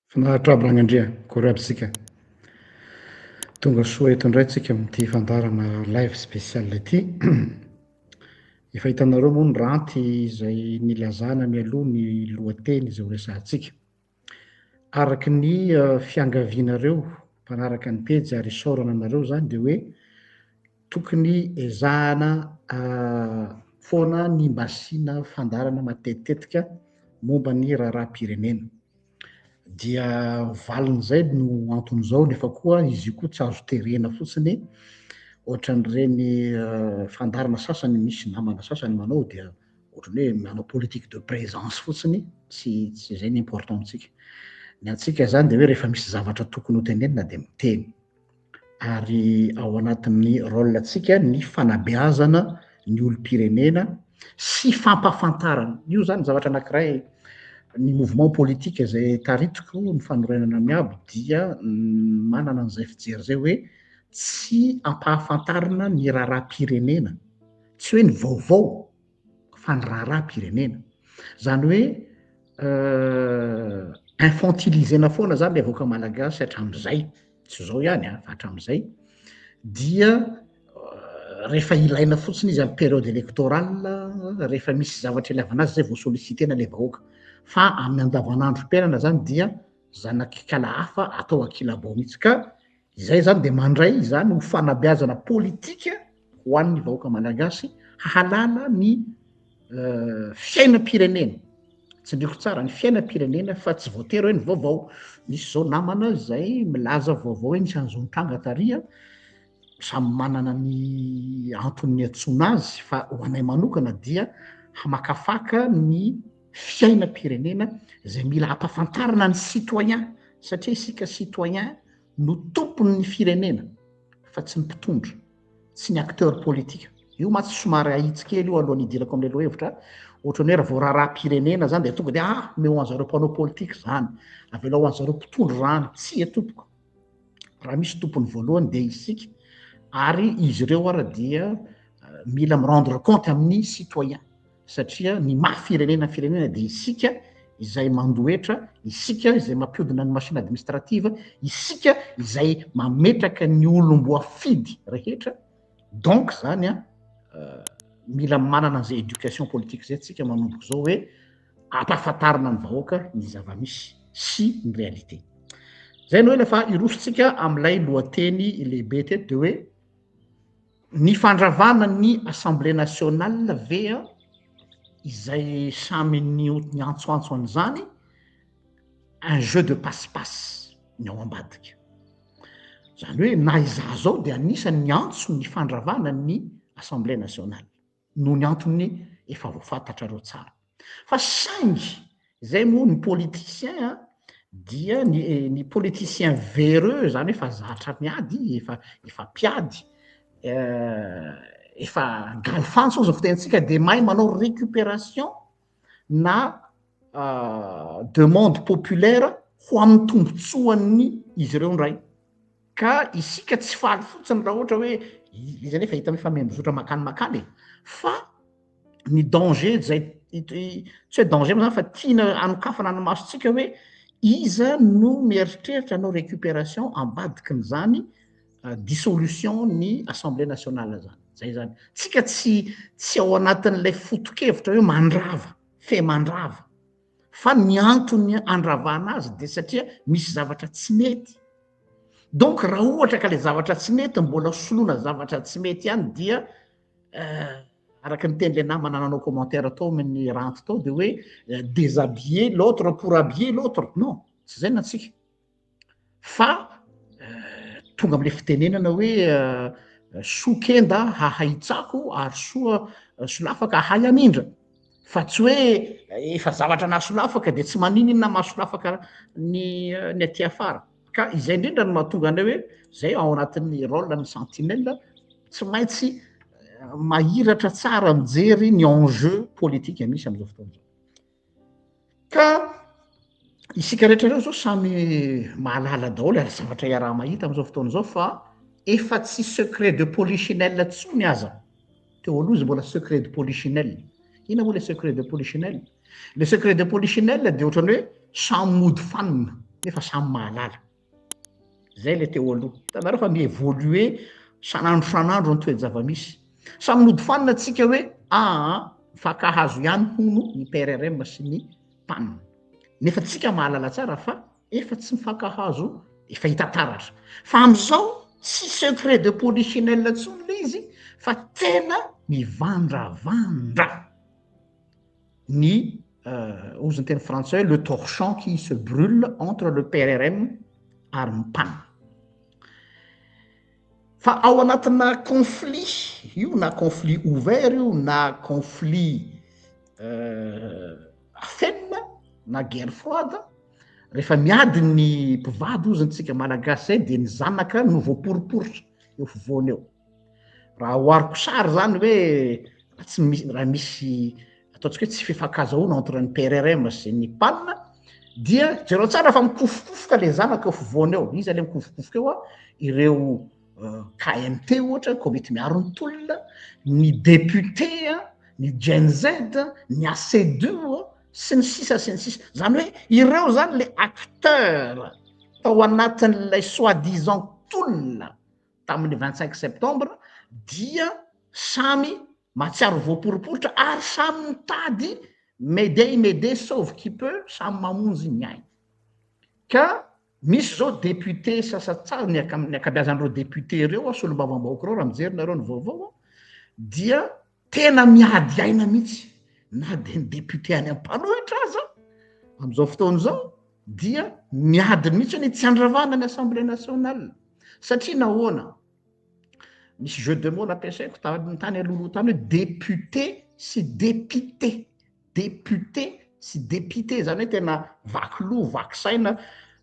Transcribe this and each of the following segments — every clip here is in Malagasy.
Finaritra aby ragnandria kory aby sika tonga soa eto indray tsika amity fandarana live spécial ty efa hitanareo moa ny ranty izay nilazana mialoha ny lohateny izay ho resahantsika araky ny fiangavianareo mpanaraka ny pejy ary isaorana anareo zany de hoe tokony ezahana foana ny mbasiana fandarana matetitetika momba ny raharaha-pirenena dia valin'izay no anton'izao nefa koa izy io koa tsy azo terena fotsiny ohatran'ireny fandarana sasany misy namana sasany manao dia ohatrany hoe manao politique de présence fotsiny tsy zay ny important amintsika ny antsika zany de hoe rehefa misy zavatra tokony ho tenenina de miteny ary ao anatin'ny rôle atsika ny fanabeazana ny olom-pirenena sy fampahafantarana io zany zavatra anankiray ny mouvement politique zay taritiko ny fanorenana miabo dia manana an'izay fijery zay hoe tsy ampahafantarana ny raharaha-pirenena tsy hoe ny vaovao fa ny raharaha-pirenena zany hoe infantilisena foana zany le vahoaka malagasy hatram'izay tsy zao ihany fa hatram'izay dia rehefa ilaina fotsiny izy amy période électorale rehefa misy zavatra ilaivana azy zay vao sollicitena le vahoaka fa amin'ny andavanandrom-piainana zany dia zanak'ikala hafa atao ankilabao mihitsy ka izay zany de mandray zany ho fanabeazana politika ho an'ny vahoaka malagasy hahalala ny fiainam-pirenena tsy ndriko tsara ny fiainam-pirenena fa tsy voatery hoe ny vaovao misy zao namana zay milaza vaovao hoe nisy an'zon-tranga taria samy manana ny antony antsona azy fa ho anay manokana dia hamakafaka ny fiainam-pirenena zay mila hampafantarana ny citoyen satria isika citoyen no tompony ny firenena fa tsy ny mpitondra tsy ny acteur politika io matsy somary ahitsikely io alohan'ny idirako am'le lohevitra ohatrany hoe raha vao raharaha-pirenena zany de tonga de meo an'zareo mpanao politika zany avelao an'zareo mpitondra zany tsy tompoko raha misy tompony voalohany de isika ary izy ireo ara dia mila mirendre compte amin'ny citoyen satria ny maha-firenena firenena de isika izay mandoetra isika izay mampiodina ny machine administrative isika izay mametraka ny olom-boafidy rehetra donc zany mila manana an'izay éducation politique zay tsika manomboko zao hoe ampahafantarina ny vahoaka ny zava-misy sy ny réalité zay no hoe lefa irositsika am'lay lohateny lehibe teto de hoe ny fandravana ny assemblée nationale vea izay samy ny antsoantso an'izany un jeu de passe-passe ny ao ambadika zany hoe na izaho zao de anisany ny antso ny fandravana ny assemblée nationale noho ny antony efa voafatatrareo tsara fa saingy zay moa ny politicien dia ny politicien véreux zany hoe efa zatra miady efa mpiady efa galfantso ozy fitentsika de mahay manao récupération na demande populaire ho amin'ny tombotsoan'ny izy ireo ndray ka isika tsy faly fotsiny raha ohatra hoe izy anefa hita hoe fa membozotra makany fa ny danger zay tsy hoe danger moa zany fa tiana anokafana ny masotsika hoe iza no mieritreritra anao récupération ambadikin' zany dissolution ny assemblée nationale zany zay zany tsika tsy ao anatin'lay foto-kevitra hoe mandrava fe mandrava fa ny antony andravana azy de satria misy zavatra tsy mety donc raha ohatra ka le zavatra tsy mety mbola soloana zavatra tsy mety ihany dia araky ny teny le namana nanao commentaire tao amin'ny ranty tao de hoe déshabiller l'autre pour habiller l'autre non tsy zay na tsika fa tonga am'le fitenenana hoe sokenda hahaitsako ary soa solafaka ahay amindra fa tsy hoe efa zavatra nahasolafaka de tsy maninina mahasolafaka ny aty afara ka izay indrindra no mahatonga anay hoe zay ao anatin'ny rôle ny sentinelle tsy maintsy mahiratra tsara mijery ny enjeu politique misy am'izao fotoan'izao ka isika rehetra reo zao samy mahalala daholo ary zavatra iaraha mahita am'izao fotoan'izao fa efa tsy secret de polichinelle tsony aza teo aloha izy mbola secret de polichinelle ina moa le secret de polichinelle le secret de polichinelle de ohatrany hoe samy mody fanina nefa samy mahalala zay le teo aloha tanareo fa mievolue sanandro ny toejava-misy samy nody fanina atsika hoe fankahazo ihany hono ny PRRM sy ny panina nefa tsika mahalala tsara fa efa tsy mifankahazo efa hitataratra fa am'izao tsy secret de polichinelle ntsony le izy fa tena mivandravandra ny ozy ny teny français le torchon qui se brûle entre le PRRM ary ny panina fa ao anatina conflit io na conflit ouvert io na conflit afenina na guerre froide rehefa miady ny mpivady ozy ntsika malagasy zay de ny zanaka no voaporiporitra eo fovoany eo raha oariko sary zany hoe tsy misy raha misy ataontsika hoe tsy fifankazahoana entre ny PRRM sy ny panina dia jereo tsara fa mikofokofoka le zanaka eo fovoany eo izy ale mikofokofoka eo ireo KMT ohatra komity miaro ny tolona ny député ny Gen Z ny AC2 sy ny sisa zany hoe ireo zany le acteur tao anatin'ilay soi-disant tolona tamin'ny 25 septembre dia samy matsiaro voaporiporitra ary samy mitady m'aider sauve qui peut samy mamonjy ny ainy ka misy zao député sasatsara ny akabeazan'ireo député reo solombavam-bahoaka reo raha mijery nareo ny vaovao dia tena miady aina mihitsy na de ny député any ampanohitra aza am'izao fotoana zao dia miadiny mihitsy hoe tsy andravana ny assemblée nationale satria nahoana misy jeu de mots nampiasaiko tany alohaloha tany hoe député sy dépité sy dépité zany hoe tena vaky loha vaky saina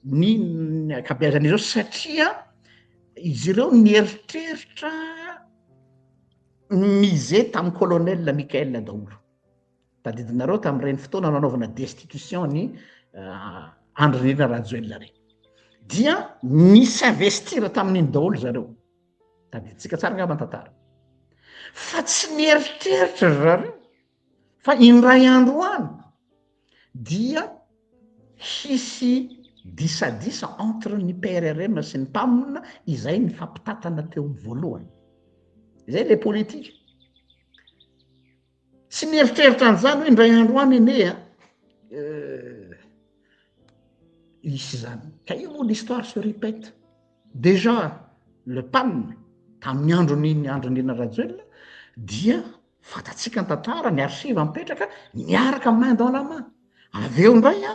ny akabeazan'ireo satria izy ireo nieritreritra mise tamin'ny colonel Michael daholo tadidinareo tamin'ireny fotoana nanaovana destitution ny Andry Nirina Rajoelina reny dia nisy investira tamin'iny daholo zareo tadiditsika tsara ngamba tantara fa tsy nieritreritra zareo fa indray andro any dia hisy disadisa entre ny PRRM sy ny panina izay ny fampitatana teo voalohany izay le politika tsy nieritreritra an'izany hoe indray andro any ene isy zany ka io moa l'histoire se répète déjà le panina tamin'ny andron'iny Andry Nirina Rajoelina dia fatatsika ny tantara ny archive mipetraka niaraka main dans la main avy eo indray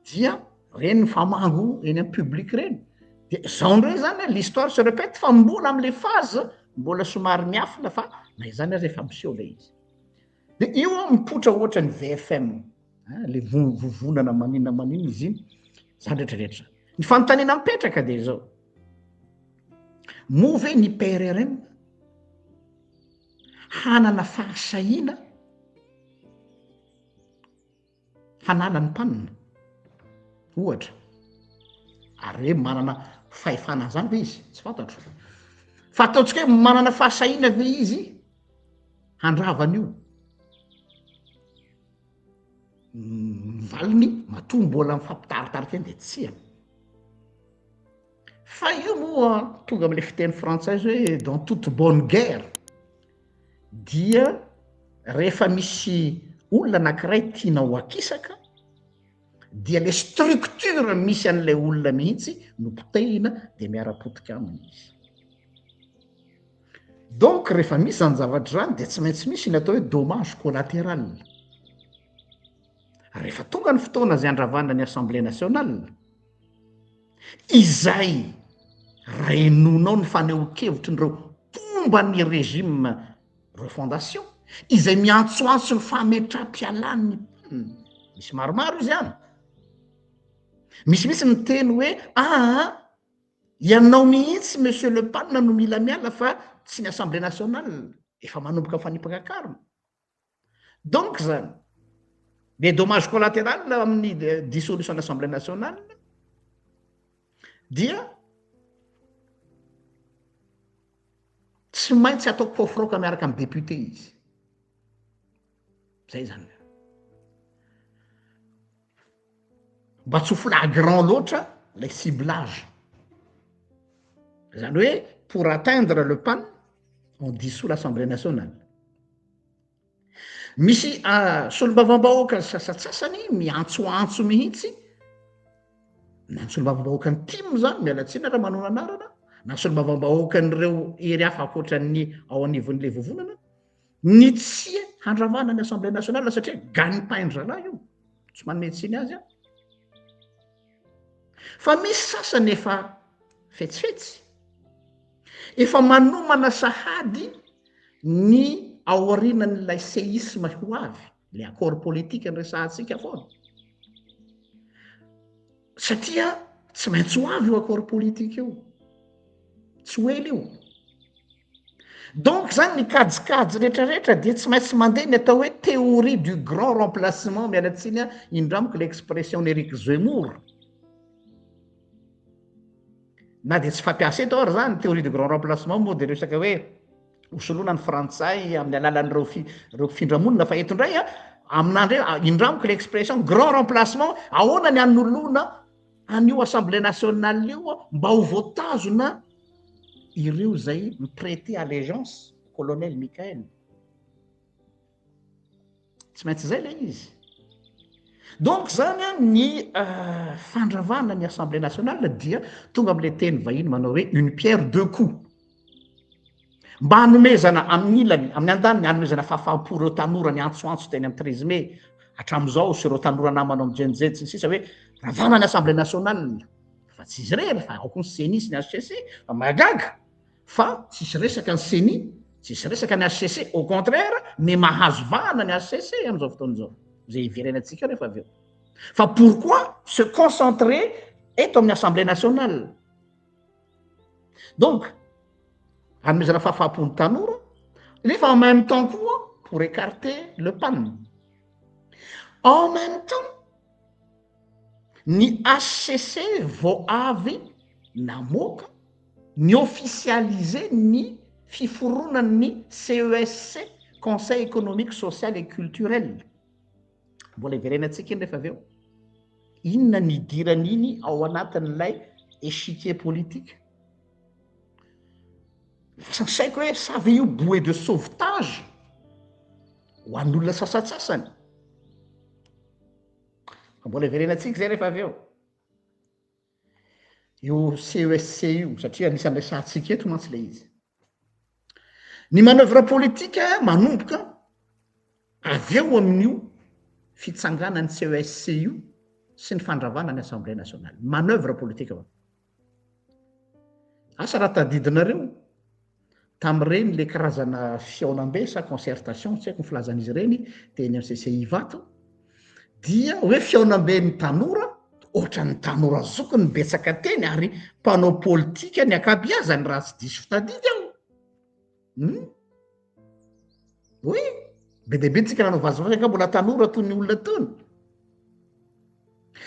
dia reny ny famango eny amin'ny public reny de zao ndray zany l'histoire se répète fa mbola am'le phase mbola somary miafina fa na izany azy efa miseho le izy de io mipotra ohatra ny VFM le vovonana manina izy iny zany rehetrarehetra ny fanontaniana mipetraka de zao move ny PRRM hanana fahasahiana hanala ny panina ohatra ary hoe manana fahefana zany ve izy tsy fantatro fa ataontsika hoe manana fahasahiana ve izy handravana io valiny matoa mbola mifampitaritarika eny de tsia fa io moa tonga am'le fiteny frantsay hoe dans toute bonne guerre dia rehefa misy olona anankiray tiana ho akisaka dia le structure misy an'lay olona mihitsy no potehina de miara-potika aminy izy donc rehefa misy zany zavatra zany de tsy maintsy misy ny atao hoe dommage collatéral rehefa tonga ny fotoana zay andravana ny assemblée nationale izay rainonao ny fanehoan-kevitry nyreo pomba ny régime refondation izay miantsoantso ny fametram-pialany misy maromaro izy any misy miteny hoe ianao mihitsy monsieur le panina no mila miala fa tsy ny assemblée nationale efa manomboka fanipaka-karona donc zany le dommage collatéral amin'ny dissolution de l'assemblée nationale dia tsy maintsy ataoko foforoka miaraka amin'ny député izy zay zany mba tsy ho flagrant loatra les ciblages. Zany hoe pour atteindre le PAN on dissout l'Assemblée nationale. Misy solombavambahoaka sasatsasany miantsoantso mihitsy na ny solombavambahoaka ny timo zany mialatsina raha manao anarana na solombavambahoaka n'ireo ery hafa akoatran'ny ao anivon'le vovonana ny tsia handravana ny Assemblée nationale satria gagne-pain-drala io tsy manome tsiny azy a fa misy sasany efa fetsifetsy efa manomana sahady ny aorinan'ilay séisme ho avy le accord politique nyresahantsika foana satria tsy maintsy ho avy io accord politique io tsy ho ela io donc zany ny kajikajy rehetrarehetra dia tsy maintsy mandeha ny atao hoe théorie du grand remplacement mialatsiny a indramiko l'expression n'Éric Zemmour na dia tsy fampiasa eto ary zany théorie du grand remplacement moa dia resaka hoe hosoloana ny frantsay amin'ny alalan'ireo findramonina fa eto indray a amin'andre indramiko l'expression grand remplacement ahoana ny anolona an'io assemblée nationale io mba ho voatazona ireo zay miprêter allégeance colonel Michael tsy maintsy zay le izy donc zany a ny fandravana ny assemblée nationale dia tonga am'le teny vahiny manao hoe une pierre deux coups mba hanomezana amin'ny ilany amin'ny andaniny hanomezana fahafaham-po ireo tanora ny antsoantso teny amin'ny 13 mai hatramin'izao sy ireo tanora namana mijenojeno tsy ny sisa hoe ravana ny assemblée nationale fa tsy izy rery fa aoko ny CENI sy ny HCC fa mahagaga fa tsisy resaka ny CENI tsisy resaka ny HCC au contraire ny mahazo vahana ny HCC amin'izao fotoan'izao zay iverenantsika rehefa avy eo fa pourquoi se concentrer eto amin'ny assemblée nationale donc hanomezana fahafaham-pony tanora nefa en même temps koa pour écarter le PAN en même temps ny HCC vao avy namoaka ny officialiser ny fiforonan'ny CESC Conseil économique social et culturel mbola iverenantsika iny rehefa avy eo inona ny idiran'iny ao anatin'ilay échiquier politique saiko hoe savy io bouée de sauvetage ho an'olona sasatsasany mbola iverenantsika zay rehefa avy eo io CESC io satria anisan'ny resahantsika eto mantsy le izy ny manœuvre politique manomboka avy eo amin'io fitsanganan'ny CESC io sy ny fandravana ny assemblée nationale manœuvre politique va asa raha tadidinareo tamin'ireny le karazana fiaonam-be sa concertation tsy haiko ny filazan'izy ireny teny amin'ny CCI vato dia hoe fiaonam-be ny tanora ohatran'ny tanora zokony betsaka teny ary mpanao politika ny akabiazany raha tsy diso fitadidy aho oui be deabe tsika nanao vazovazaka mbola tanora toy ny olona tony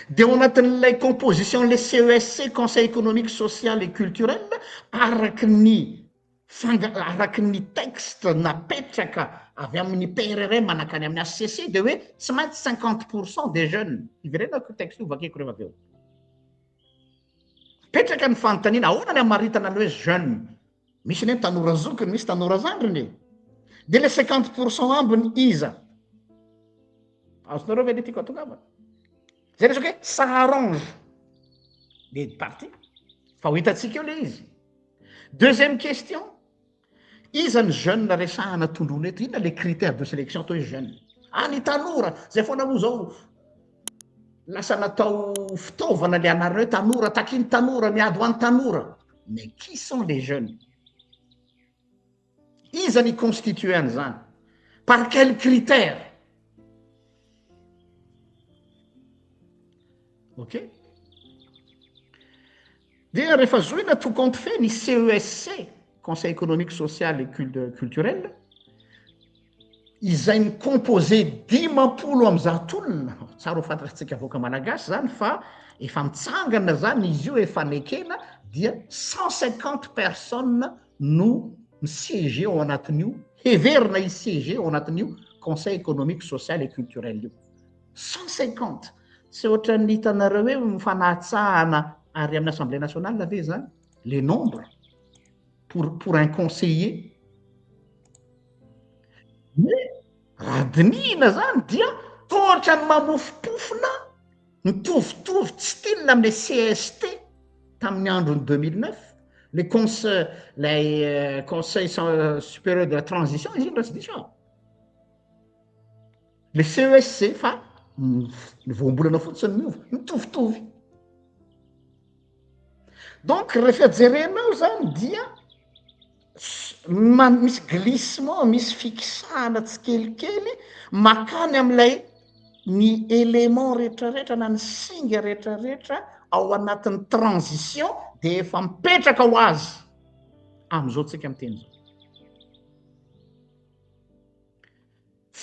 dia ao anatin'ilay composition le CESC Conseil économique social et culturel araky ny texte napetraka avy amin'ny PRRM manakany amin'ny HCC dia hoe tsy maintsy 50% des jeunes iverenako texte io vakeko rehefa avy eo petraka ny fanontaniana ahoana ny amaritana ny hoe jeune misy ny tanora zokiny misy tanora zandriny dia le 50% ambiny iza azonareo ve le tiako atongavana zay resaka hoe ça arrange les partis fa ho hitantsika eo le izy deuxième question iza ny jeune resahana tondrona eto inona le critère de sélection atao hoe jeune ny tanora zay foana moa zao lasa natao fitaovana le anarana hoe tanora takiny tanora miady ho an'ny tanora mais qui sont les jeunes iza ny constitué an'izany par quel critère ok dia rehefa zoina tout compte fait ny CESC Conseil économique social et culturel izay ny composé 10 am'zatolona tsara ho fantatsika avoaka malagasy zany fa efa mitsangana zany izy io efa nekena dia 150 personnes no misiéger ao anatin'io heverina isiéger ao anatin'io Conseil économique social et culturel io 150 tsy ohatran'ny hitanareo hoe mifanahtsahana ary amin'ny assemblée nationale ave zany les nombres pour un conseiller mais raha dinihina zany dia tohatra ny mamofopofona mitovitovy tsy tilina am'le CST tamin'ny androny 2009 le conseil supérieur de la transition izy iny raha tsy diso le CESC fa voambolana fotsiny miova mitovitovy donc rehefa jerenao zany dia misy glissement misy fixahana tsy kelikely makany am'ilay ny élément rehetrarehetra na ny singa rehetrarehetra ao anatin'ny transition de efa mipetraka ho azy am'izao tsika miteny zao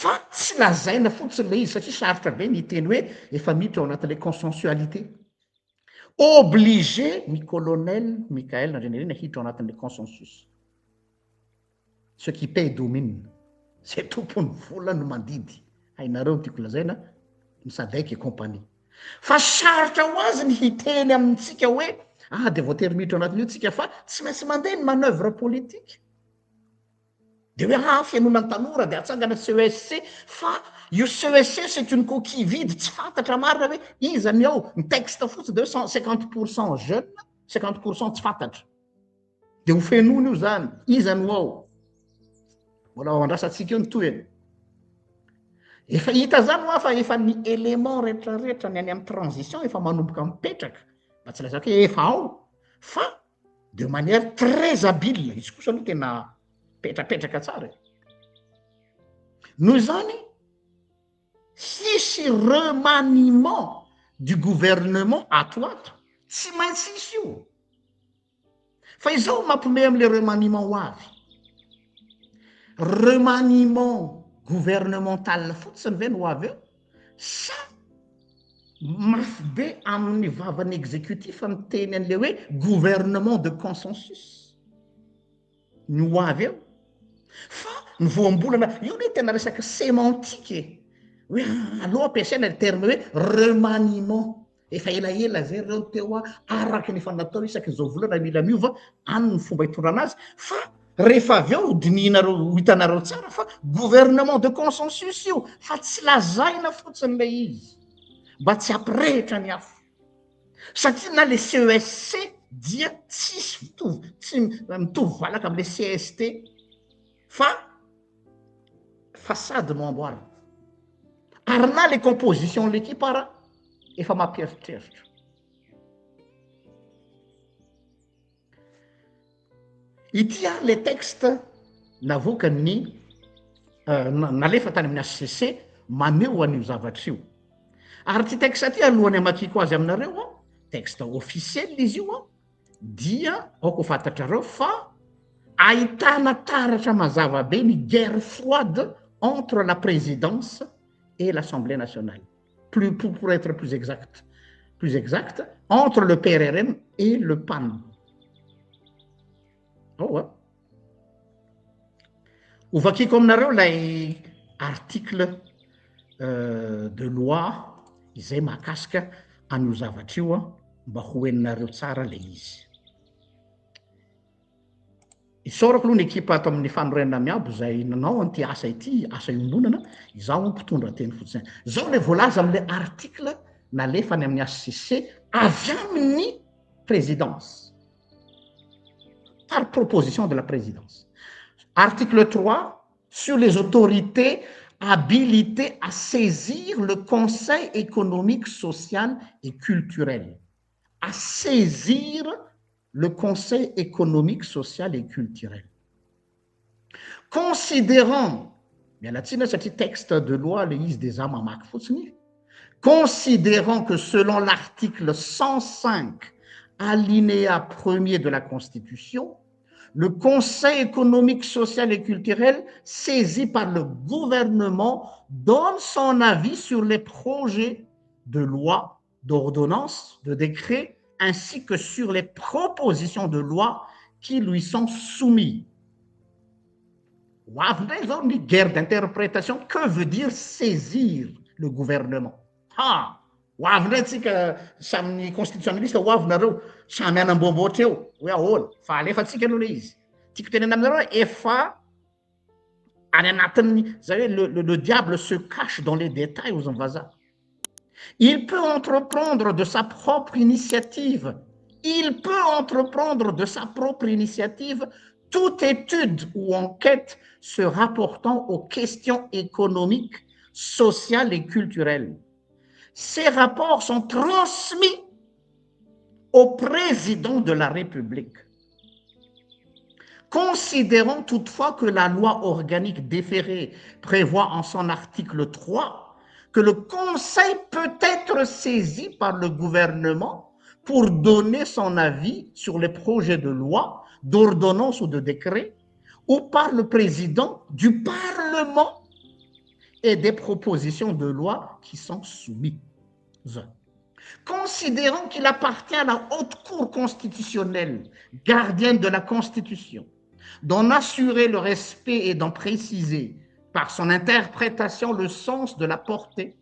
fa tsy lazaina fotsiny le izy satria sarotra be ny teny hoe efa miditra ao anatin'le consensualité obligé ny colonel Michael Nandrinirina hiditra ao anatin'le consensus ce qui paye domine zay tompony vola no mandidy hainareo tiako lazaina ny Sadek et compagnie fa sarotra ho azy ny hiteny amintsika hoe de voatery miditra ao anatin'io tsika fa tsy maintsy mandeha ny manœuvre politique de hoe fianonany tanora de atsangana CESC fa io CESC c'est une coquille vide tsy fantatra marina hoe izany ao ny texte fotsiny de 50% jeune 50% tsy fantatra de ho fenony io zany izany ho ao mbola ao andrasantsika io ny toeny efa hita zany hoa fa efa ny élément rehetrarehetra ny any amin'ny transition efa manomboka mipetraka mba tsy lazaka hoe efa ao fa de manière très habile izy kosa aloha tena petrapetraka tsara noho zany sisy remaniement du gouvernement atoato tsy maintsy isy io fa izao mampime am'le remaniement ho avy remaniement gouvernemental fotsiny ve no ho avy eo sa mafy be amin'ny vavany exécutif miteny an'le hoe gouvernement de consensus ny ho avy eo fa ny voambolana io ne tena resaka sémantique hoe aloha ampiasaina le terme hoe remaniement efa elaela zay reo ny teo araky ny efa natao isaky zao volana mila miova any ny fomba hitondrana azy fa rehefa avy eo dinihinareo hitanareo tsara fa gouvernement de consensus io fa tsy lazaina fotsiny le izy mba tsy ampirehitra ny afo satria na le CESC dia tsisy mitovy tsy mitovy valaka am'le CST fa façade no amboarina ary na le composition de l'équipe ara efa mampieritreritra ity le texte navoaka ny nalefa tany amin'ny HCC maneho an'io zavatra io ary ty texte ty alohany amakiko azy aminareo texte officiel izy io dia aoko fantatrareo fa ahitana taratra mazava be ny guerre froide entre la présidence et l'Assemblée nationale pour être plus exact entre le PRRM et le PAN ovakiko aminareo lay article de loi izay mahakasika an'io zavatra io mba ho heninareo tsara le izy isorako aloha ny ekipa ato amin'ny fanorenana miabo zay nanao an'ity asa ity asa iombonana izaho mpitondra teny fotsiny zao le voalaza am'le article nalefany amin'ny HCC avy amin'ny présidence par proposition de la présidence. Article 3, sur les autorités habilitées à saisir le Conseil économique, social et culturel. À saisir le Conseil économique, social et culturel. Considérant, bien là, c'est texte de loi, le liste des âmes à Marc Foutsni, considérant que selon l'article 105 alinéa 1er de la Constitution, le Conseil économique, social et culturel, saisi par le gouvernement, donne son avis sur les projets de loi, d'ordonnance, de décret, ainsi que sur les propositions de loi qui lui sont soumises. Guerre d'interprétation, que veut dire saisir le gouvernement? ho avy indray tsika samin'ny constitutionnaliste ho avy nareo samy anambomboatra eo hoe ahoana fa alefatsika aloha le izy tiako tenena aminareo efa any anatin'ny zay hoe le diable se cache dans les détails aux vazaha. Il peut entreprendre de sa propre initiative. Il peut entreprendre de sa propre initiative toute étude ou enquête se rapportant aux questions économiques, sociales et culturelles. Ces rapports sont transmis au président de la République. Considérant toutefois que la loi organique déférée prévoit en son article 3 que le Conseil peut être saisi par le gouvernement pour donner son avis sur les projets de loi, d'ordonnance ou de décret, ou par le président du Parlement et des propositions de loi qui sont soumises. Considérant qu'il appartient à la haute cour constitutionnelle, gardienne de la Constitution, d'en assurer le respect et d'en préciser par son interprétation le sens de la portée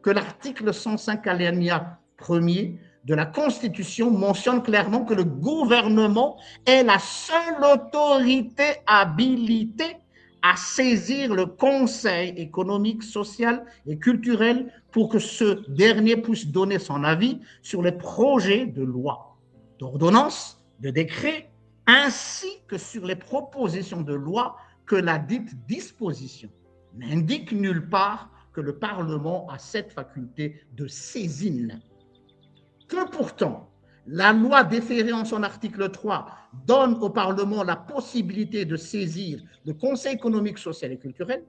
que l'article 105 alinéa 1er de la Constitution mentionne clairement que le gouvernement est la seule autorité habilitée à saisir le Conseil économique, social et culturel pour que ce dernier puisse donner son avis sur les projets de loi, d'ordonnance, de décret, ainsi que sur les propositions de loi que la dite disposition n'indique nulle part que le Parlement a cette faculté de saisine. Que pourtant, la loi déférée en son article 3 donne au Parlement la possibilité de saisir le Conseil économique, social et culturel,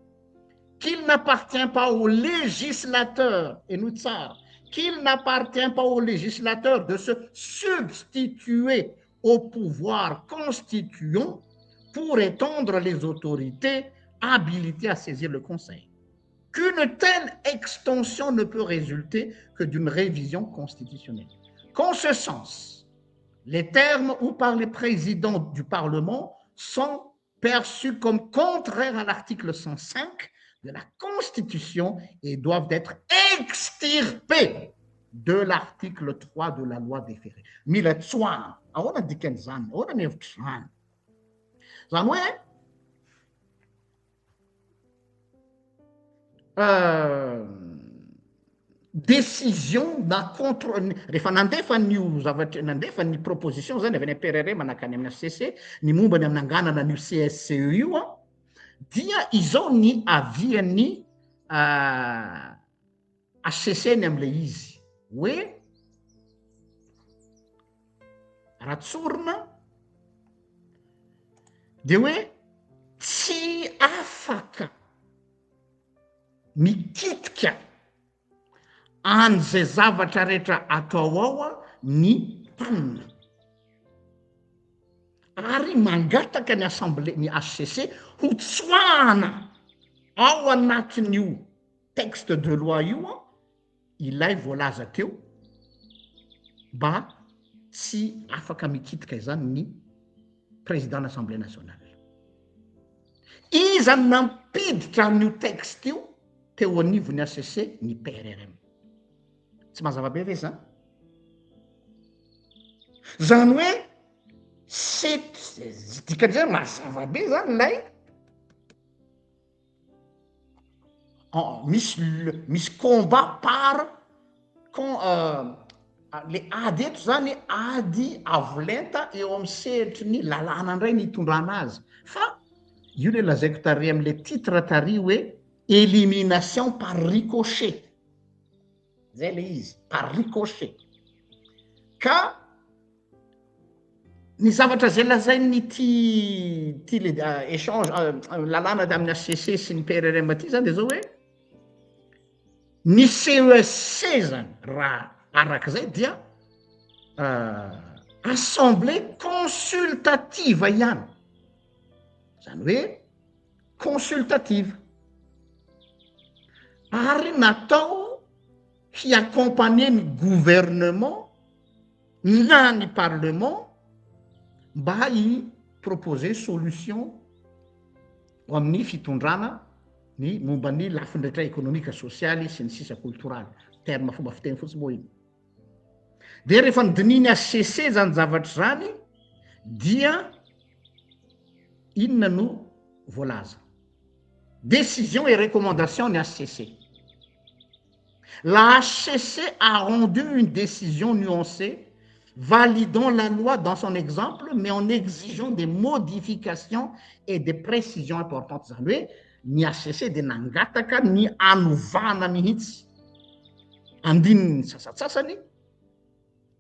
qu'il n'appartient pas aux législateurs, et nous tsar, qu'il n'appartient pas aux législateurs de se substituer au pouvoir constituant pour étendre les autorités habilitées à saisir le Conseil. Qu'une telle extension ne peut résulter que d'une révision constitutionnelle. Qu'en ce sens, les termes ou par les présidents du Parlement sont perçus comme contraires à l'article 105 de la Constitution et doivent être extirpés de l'article 3 de la loi déférée. Mila tsoana, ahoana dikan'izany, ahoana ny hevitra izany. Zany hoe décision na contre rehefa nandefa nio zavatra nandefa ny proposition zany avy any PRR manakany amin'ny HCC ny momba ny amin'ny anganana an'io CSCE io a dia izao ny avian'ny HCC ny am'le izy hoe ratsorina de hoe tsy afaka mikitika an'izay zavatra rehetra atao ao a ny tanina ary mangataka ny assemblée ny HCC ho tsoahana ao anatin'io texte de loi io a ilay voalaza teo mba tsy afaka mikitika izany ny président l'Assemblée nationale. Iza nampiditra an'io texte io teo anivony HCC ny PRRM. Tsy mazava be ve zany? Zany hoe dikan'izay mazava be zany lay misy combat par le ady eto zany ady avolenta eo amin'ny sehatry ny lalàna indray ny hitondrana azy fa io le lazaiko tary am'le titre tary hoe élimination par ricochet. Zay le izy par ricochet. Ka ny zavatra zay lazainy ty le échange lalàna amin'ny HCC sy ny PRRM ty zany de zao hoe ny CESC zany raha arak'izay dia assemblée consultative ihany. Zany hoe consultative. Ary natao hiaccompagner ny gouvernement na ny parlement mba proposer solution amin'ny fitondrana ny momba ny lafindritra économique, sociale sy ny sisa kulturaly. terme fomba fiteny fotsiny moa iny de rehefa nidininy HCC zany zavatra zany dia inona no voalaza décision et recommandation ny HCC. La HCC a rendu une décision nuancée validant la loi dans son exemple mais en exigeant des modifications et des précisions importantes zany hoe ny HCC de nangataka ny anovana mihitsy andininy sasatsasany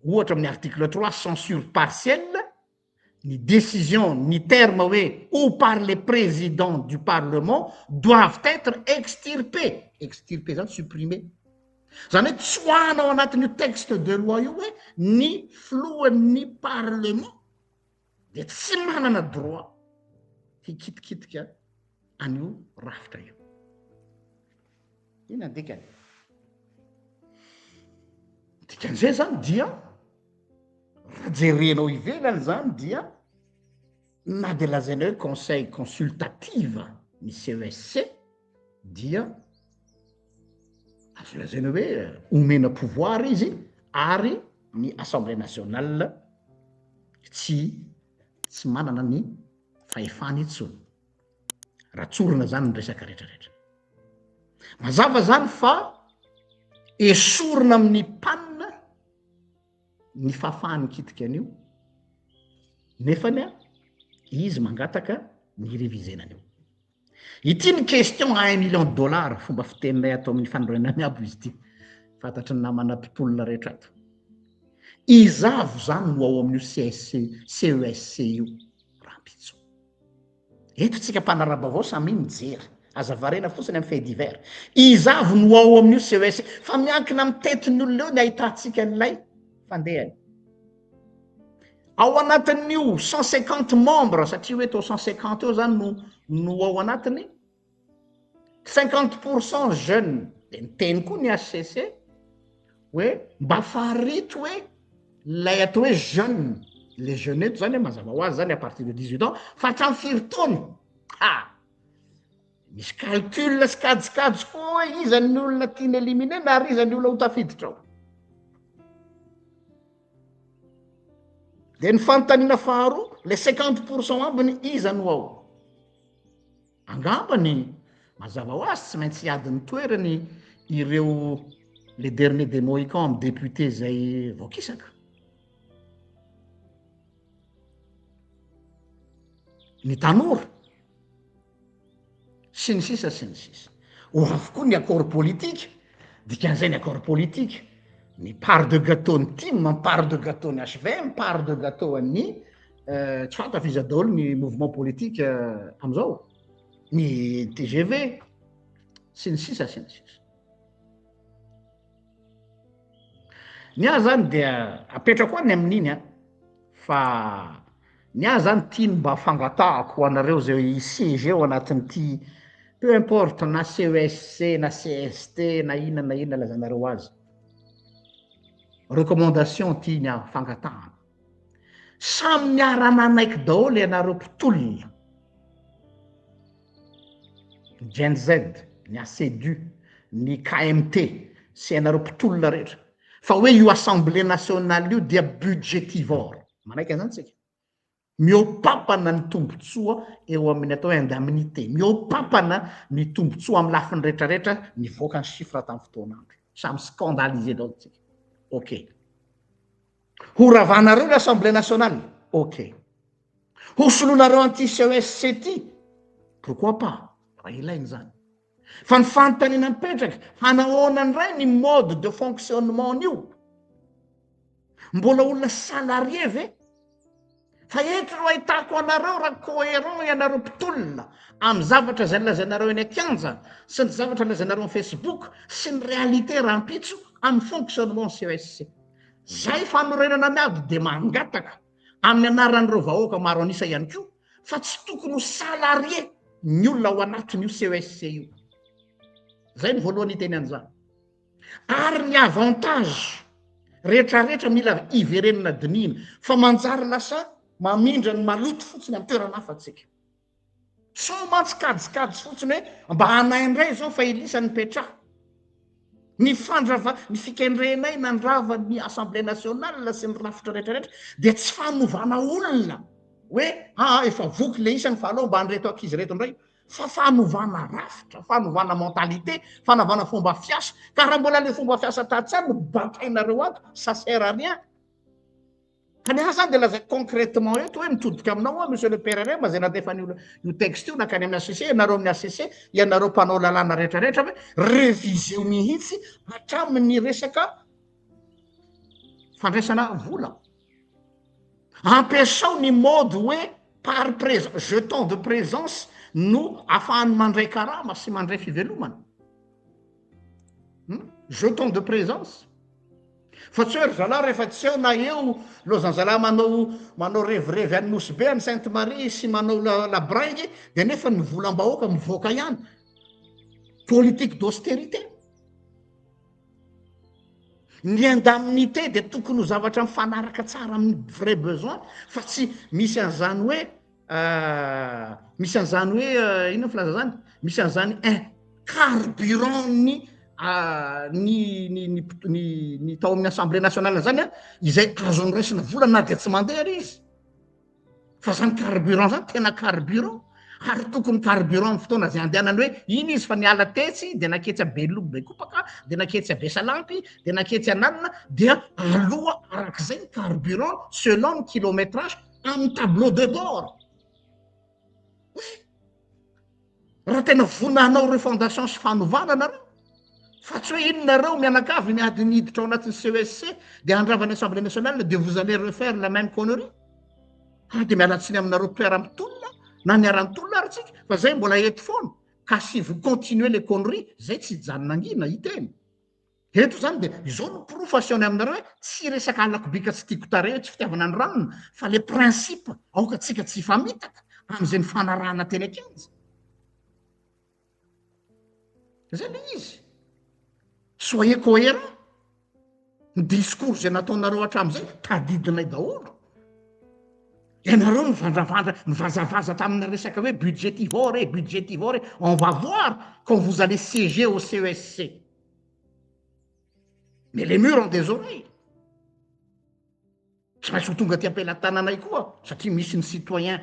ohatra amin'ny article 3 censure partielle ni décision ni terme hoe ou par les présidents du parlement doivent être extirpés zany supprimer zany hoe tsy hoanao anatin'io texte de loi io hoe ny floan'ny parlement de tsy manana droit hikitikitika an'io rafitra io ina dikany dikan'izay zany dia jerenao ivelany zany dia na de lazaina hoe conseil consultative ny CESC dia azo lazaina hoe omena pouvoir izy ary ny assemblée nationale tsy manana ny fahefana itsony raha tsorona zany ny resaka rehetrarehetra mazava zany fa esorona amin'ny panina ny fahafahany kitika an'io nefany a izy mangataka ny révisenan'io ity ny question à $1 million fomba fiteninay atao amin'ny fandroana miabo izy ity fantatry ny namana mpitolona rehetra ato izavo zany no ao amin'io CESC io rahampitso eto tsika mpanaraba avao samy mijery azavarena fotsiny amin'ny fait divers izavo no ao amin'io CESC fa miankina amin'ny tetin'olona eo ny ahitantsika an'ilay fandehany ao anatin'io 150 membres satria hoe tao 150 eo zany no ao anatiny 50% jeune de niteny koa ny HCC hoe mba farito hoe lay atao hoe jeune les jeunes eto zany hoe mazava ho azy zany à partir de 18 ans fa hatramy firy-taony misy calcul sy kajikajy koa hoe izany olona tiany éliminer na ary izany olona ho tafiditra ao de ny fanontaniana faharoa le 50% ambiny iza no ao angambany mazava ho azy tsy maintsy adiny toerany ireo les derniers des Mohicans amin'ny député zay voakisaka ny tanora sy ny sisa o avokoa ny accord politique dikan'izay ny accord politique ny part de gâteau ny team ny part de gâteau ny HVM part de gâteau any tsy fantatra izy daholo ny mouvement politique am'izao ny TGV sy ny sisa ny ahy zany dia apetrako any amin'iny a fa ny ahy zany tiany mba fangatahako ho anareo zay isiege eo anatin'ity peu importe na CESC na CST na inona lazanareo azy recommandation tiany aho fangatahana samy miara-nanaiky daholo ianareo mpitolona Gen Z ny ACDU ny KMT sy ianareo mpitolona rehetra fa hoe io assemblée nationale io dia budgétivore manaiky an'izany tsika miopapana ny tombotsoa eo amin'ny atao indemnité miopapana ny tombotsoa amin'ny lafiny rehetrarehetra nivoaka ny chiffre tamin'ny fotoanandro samy scandalisé daholo tsika ok ho ravanareo l'assemblée nationale ok ho solonareo anty CESC ty pourquoi pas raha ilainy zany fa ny fanontaniana mipetraka hanahoana ray ny mode de fonctionnement n'io mbola olona salarié ve fa eto ro ahitako anareo raha cohérent ianareo mpitolona amin'ny zavatra zay lazainareo eny akianja sy ny zavatra lazainareo amin'ny Facebook sy ny réalité rahampitso amin'ny fonctionnement CESC zay fanorenana miady de mangataka amin'ny anaran'ireo vahoaka maro anisa ihany koa fa tsy tokony ho salarié ny olona ao anatin'io CESC io zay ny voalohany iteny an'izany ary ny avantage rehetrarehetra mila iverenina dinina fa manjary lasa mamindra ny maloto fotsiny amin'ny toerana hafatsika so mantsy kajikajy fotsiny hoe mba hanaindray zao fa ilisany petraha ny fikendrenay nandrava ny assemblée nationale sy ny rafitra rehetrarehetra dia tsy fanovana olona hoe efa voky le isany fa alao mba anreto akizy reto indray fa fanovana rafitra fanovana mentalité fanovana fomba fiasa ka raha mbola le fomba fiasa tatsany no batainareo ato ça sert à rien kanefa zany de lazay concrètement eto hoe mitodika aminao monsieur le PRR ma zay nadefa io texte io nakany amin'ny ACC ianareo amin'ny ACC ianareo mpanao lalàna rehetrarehetra hoe réviseo mihitsy hatramin'ny resaka fandraisana vola ampiasao ny mode hoe par présence jeton de présence no ahafahany mandray karama sy mandray fivelomana jeton de présence fa tsy hoe ry zalahy rehefa tsy eo na eo lozany zalahy manao revirevy any nosy be any Sainte Marie sy manao labringy de nefa ny volam-bahoaka mivoaka ihany politique d'austérité ny indemnité de tokony ho zavatra mifanaraka tsara amin'ny vrai besoin fa tsy misy an'izany hoe ino filaza zany misy an'izany carburant ny tao amin'ny assemblée nationale zany izay azony raisina vola na de tsy mandeha ry izy fa zany carburant zany tena carburant ary tokony carburant amin'ny fotoana zay andehanany hoe iny izy fa niala tetsy de naketsy Belobo Bekopaka de naketsy Besalampy de naketsy ananina dia aloha arak'izay ny carburant selon ny kilométrage amin'ny tableau de bord raha tena vonanao refondation sy fanovana nareo fa tsy hoe inonareo mianakavy miady niditra ao anatin'ny CESC de andravany assemblée nationale de vous allez refaire la même connerie de mialatsiny aminareo toeram-pitolona na niaran-tolona ary tsika fa zay mbola eto foana ka si vous continuez les conneries zay tsy hijanona angina hiteny eto zany de izao no professione aminareo hoe tsy resaka alakobika tsy tiako tare tsy fitiavana ny ranona fa le principe aoka tsika tsy famitaka am'izay ny fanarahana teny akanjy zay le izy soyez cohérent ny discours zay nataonareo hatramin'izay tadidinay daholo ianareo mivazavaza tamina resaka hoe budgetivore on va voir quand vous allez siéger au CESC mais les murs ont des oreilles tsy maintsy ho tonga ty ampelantananay koa satria misy ny citoyen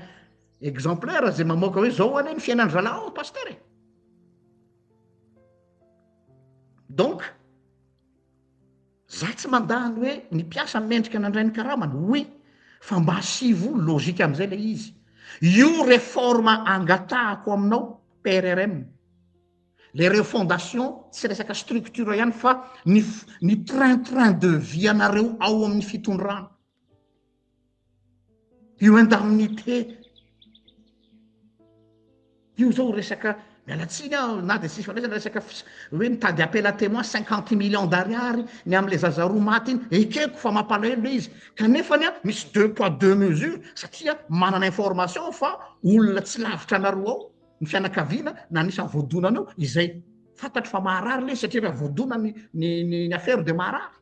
exemplaire zay mamoaka hoe zao ane ny fiainany zalahy ao paster donc za tsy mandany hoe ny piasa mendrika nandray ny karamany oui fa mba hasivo logika am'izay le izy io réforme angatahako aminao PRRM les refondation tsy resaka structure ihany fa ny train de vie anareo ao amin'ny fitondrana io indemnité io zao resaka mialatsiny aho na de sisy fandraisana resaka hoe mitady appel à témoin 50 millions d'ariary ny am'le zazaroa maty iny ekeko fa mampalahelo le izy kanefany misy 2 poids 2 mesures satria manana information fa olona tsy lavitra anareo ao ny fianakaviana na nisany voadonanao izay fantatry fa maharary le izy satria raha voadona ny affaire de maharary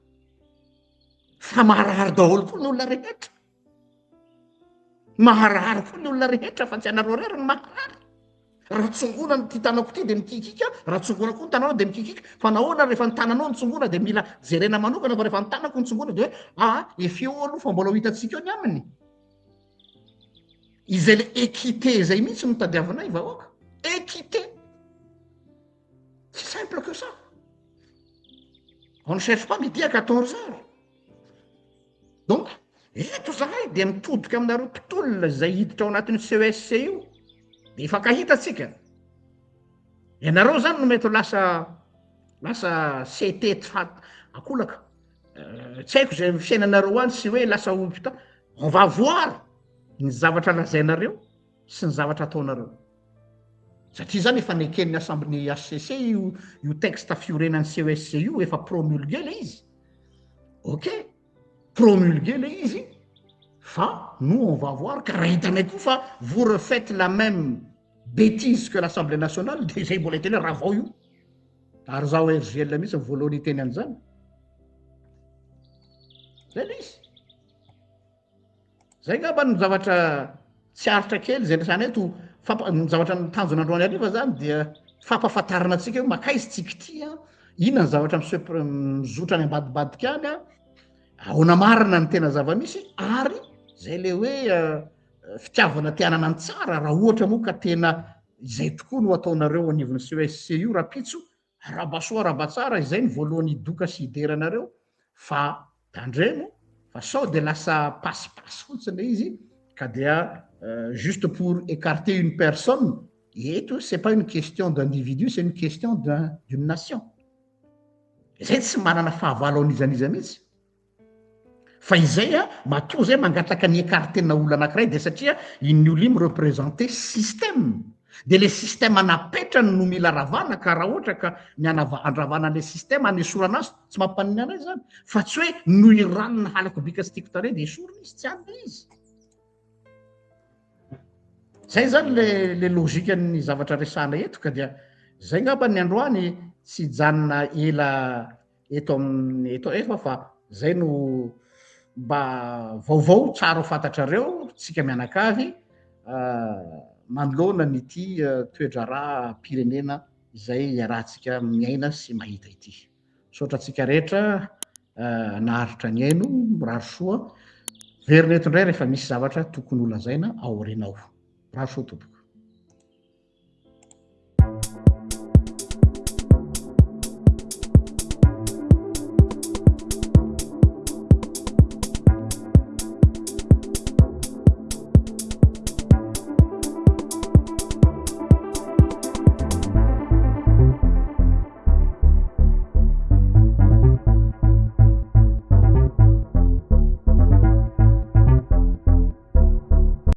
fa maharary daholo koa ny olona rehetra maharary koa ny olona rehetra fa tsy anareo rery ny maharary raha tsongona ty tanako ty de mikikika raha tsongona koa ny tananao de mikikika fa nahoana rehefa ny tananao ny tsongona de mila jerena manokana fa rehefa ny tanako ny tsongona de hoe efio aloha fa mbola ho hitatsika eo ny aminy izay le équité zay mihitsy no tadiavanay vahoaka équité c'est simple que ça on ne cherche pas midi à 14 heures donc eto zahay de mitodika aminareo mpitolona zay hiditra ao anatin'ny CESC io de ifankahitatsika ianareo zany no mety lasa CT akolaka tsy haiko zay fiainanareo any sy hoe lasa opita on va voir ny zavatra lazainareo sy ny zavatra ataonareo satria zany efa neken'ny assemblée HCC io texte fiorenan'ny CESC io efa promulgué le izy ok promulgué le izy fa nous on va voir ka raha hitanay koa fa vous refaites la même bêtise que l'Assemblée nationale de zay mbola hiteny raha vao io ary zaho RGL mihitsy voalohany hiteny an'izany zay le izy zay ngamba ny zavatra tsy aritra kely zay resana eto ny zavatra ny tanjona androany ariva zany dia fampafatarana antsika hoe makaizy tsika ty inona ny zavatra mizotra ny ambadibadika any a ahoana marina ny tena zava-misy ary zay le hoe fitiavana tianana ny tsara raha ohatra moa ka tena izay tokoa no ataonareo anivon'ny CESCU rapitso rabasoa rabatsara izay ny voalohany idoka sy hideranareo fa tandremo fa sao de lasa pasipasy fotsiny izy ka dia juste pour écarter une personne eto c'est pas une question d'individu c'est une question d'une nation zay tsy manana fahavalo an'izaniza mihitsy fa izay a matoa zay mangatraka ny écartena olo anankiray de satria iny olo iny représenter système de le système anapetrany no mila ravana ka raha ohatra ka ny andravana le système anesorana azy tsy mampaniny anazy zany fa tsy hoe no iranona halako bika sy tiako tare de esorina izy tsy anna izy zay zany le logika ny zavatra resana eto ka dia zay ngamba ny androany tsy janona ela eto efa fa zay no mba vaovao tsara ho fantatrareo tsika mianakavy manoloana nyity toedrara pirenena izay iarahantsika miaina sy mahita ity sotra tsika rehetra naharitra ny aino raro soa verina eto indray rehefa misy zavatra tokony olazaina ao orinao raro soa tompoko